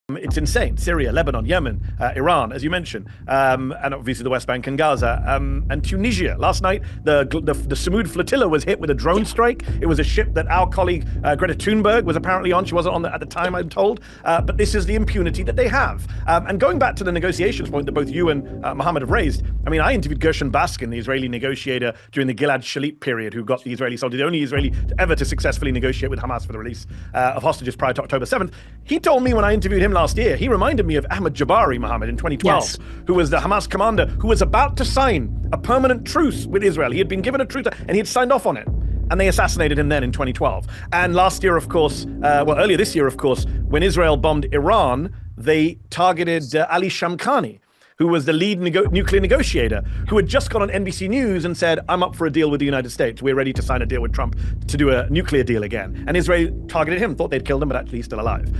It's insane. Syria, Lebanon, Yemen, Iran, as you mentioned, and obviously the West Bank and Gaza, and Tunisia. Last night, the Samud flotilla was hit with a drone strike. It was a ship that our colleague Greta Thunberg was apparently on. She wasn't on at the time, I'm told. But this is the impunity that they have. And going back to the negotiations point that both you and Mohammed have raised, I mean, I interviewed Gershon Baskin, the Israeli negotiator during the Gilad Shalit period, who got the Israeli soldier, the only Israeli ever to successfully negotiate with Hamas for the release of hostages prior to October 7th. He told me when I interviewed him last year, he reminded me of Ahmed Jabari, Mohammed, in 2012, yes, who was the Hamas commander who was about to sign a permanent truce with Israel. He had been given a truce and he had signed off on it. And they assassinated him then in 2012. And last year, of course, earlier this year, of course, when Israel bombed Iran, they targeted Ali Shamkhani, who was the lead nuclear negotiator, who had just gone on NBC News and said, I'm up for a deal with the United States. We're ready to sign a deal with Trump to do a nuclear deal again. And Israel targeted him, thought they'd killed him, but actually he's still alive.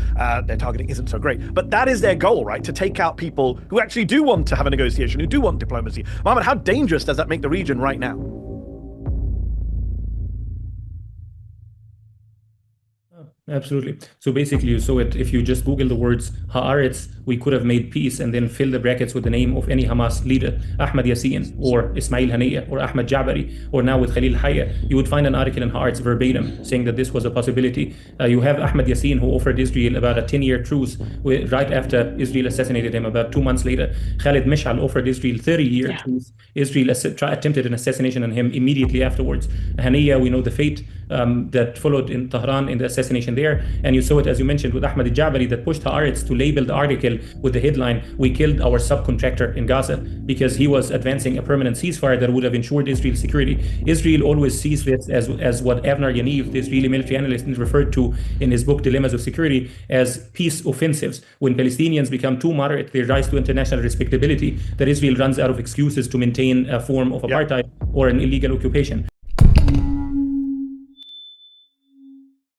Their targeting isn't so great. But that is their goal, right? To take out people who actually do want to have a negotiation, who do want diplomacy. Mohammed, how dangerous does that make the region right now? Absolutely. So basically, you saw it. If you just Google the words Haaretz, we could have made peace and then fill the brackets with the name of any Hamas leader, Ahmad Yassin or Ismail Haniyeh or Ahmad Jabari, or now with Khalil Hayya. You would find an article in Haaretz verbatim saying that this was a possibility. You have Ahmad Yassin, who offered Israel about a 10-year truce right after Israel assassinated him. About 2 months later, Khalid Mishal offered Israel 30-year truce. Israel attempted an assassination on him immediately afterwards. Haniyeh, we know the fate that followed in Tehran in the assassination there. And you saw it, as you mentioned, with Ahmad Jabari, that pushed Haaretz to label the article with the headline, "We killed our subcontractor in Gaza," because he was advancing a permanent ceasefire that would have ensured Israel's security. Israel always sees this as what Avner Yaniv, the Israeli military analyst, referred to in his book Dilemmas of Security as peace offensives. When Palestinians become too moderate, they rise to international respectability, that Israel runs out of excuses to maintain a form of apartheid or an illegal occupation.